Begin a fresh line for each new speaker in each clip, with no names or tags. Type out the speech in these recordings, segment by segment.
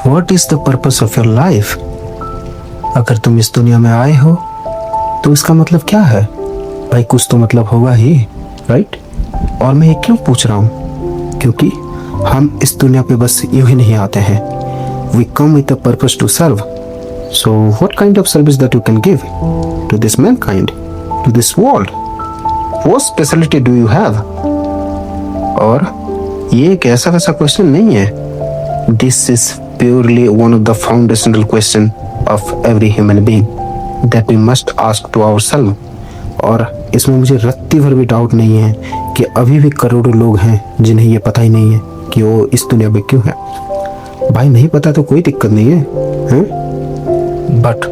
What is the purpose of your life? अगर तुम इस दुनिया में आए हो तो इसका मतलब क्या है? भाई कुछ तो मतलब होगा ही, राइट? और मैं ये क्यों पूछ रहा हूँ? क्योंकि हम इस दुनिया पे बस यूं ही नहीं आते हैं. We come with a purpose to serve. So what kind of service that you can give to this mankind, to this world? What specialty do you have? और ये एक ऐसा वैसा क्वेश्चन नहीं है. This is purely one of the foundational question of every human being that we must ask to ourselves. और इसमें मुझे रत्ती भर भी डाउट नहीं है कि अभी भी करोड़ों लोग हैं जिन्हें ये पता ही नहीं है कि वो इस दुनिया में क्यों है. भाई नहीं पता तो कोई दिक्कत नहीं है, but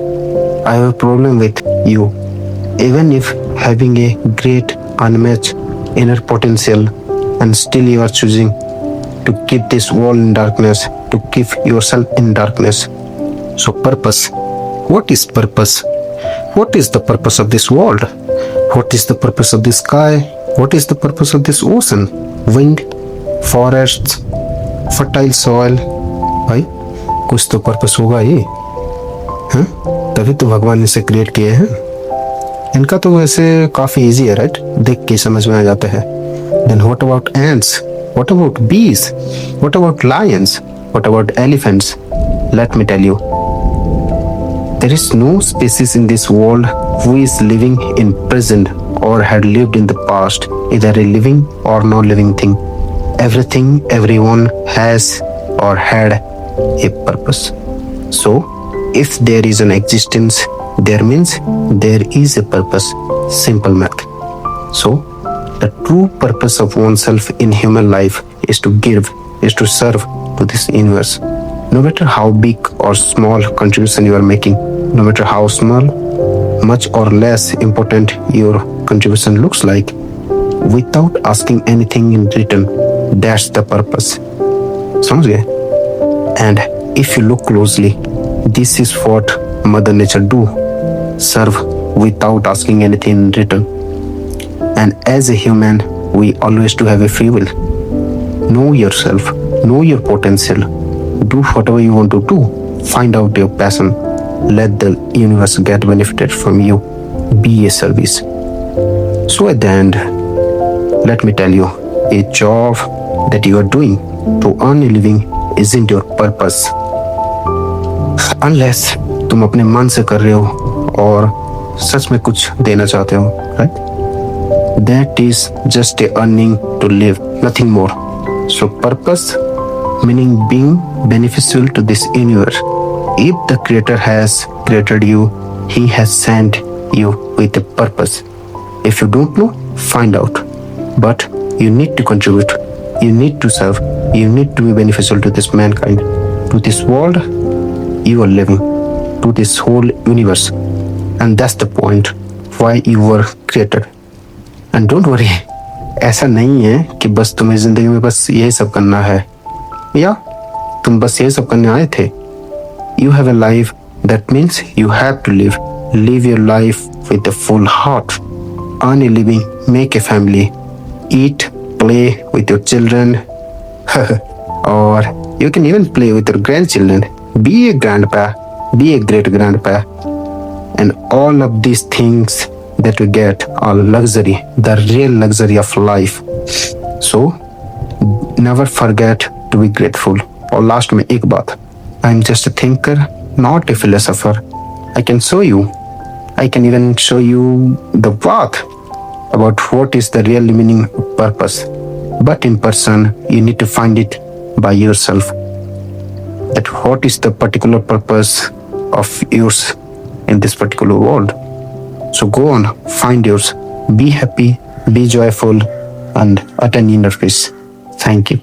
I have a problem with you. Even if having a great unmatched inner potential and still you are choosing to keep this world in darkness, to keep yourself in darkness. So purpose, what is purpose? What is the purpose of this world? What is the purpose of the sky? What is the purpose of this ocean, wind, forests, fertile soil? भाई कुछ तो purpose होगा ही, हैं? तभी तो भगवान ने इसे क्रिएट किए हैं. इनका तो वैसे काफी इजी है, राइट? देख के समझ में आ जाता है. Then what about ants? What about bees? What about lions? What about elephants? Let me tell you, there is no species in this world who is living in present or had lived in the past, either a living or non-living thing. Everything, everyone has or had a purpose. So, if there is an existence, there means there is a purpose. Simple math. So, the true purpose of oneself in human life is to give, is to serve to this universe. No matter how big or small contribution you are making, no matter how small, much or less important your contribution looks like, without asking anything in return, that's the purpose. समझ गए? And if you look closely, this is what Mother Nature do. Serve without asking anything in return. And as a human, we always do have a free will. Know yourself, know your potential, do whatever you want to do, find out your passion, let the universe get benefited from you, be a service. So at the end, let me tell you, a job that you are doing to earn a living isn't your purpose. Unless तुम अपने मन से कर रहे हो और सच में कुछ देना चाहते हो, right? That is just a earning to live, nothing more. So purpose meaning being beneficial to this universe. If the creator has created you, he has sent you with a purpose. If you don't know, find out. But you need to contribute, you need to serve, you need to be beneficial to this mankind, to this world you are living, to this whole universe. And that's the point why you were created. And don't worry, ऐसा नहीं है कि बस तुम्हें जिंदगी में बस यही सब करना है या तुम बस यही सब करने आए थे. You have a life, that means you have to live your life with a full heart, earn a living, make a family, eat, play with your children, or you can even play with your grandchildren, be a grandpa, be a great grandpa, and all of these things that we get are luxury, the real luxury of life. So never forget to be grateful. और last में एक बात, I am just a thinker, not a philosopher. I can show you, I can even show you the path about what is the real meaning of purpose. But in person, you need to find it by yourself. That what is the particular purpose of yours in this particular world. So go on, find yours, be happy, be joyful, and attain inner peace. Thank you.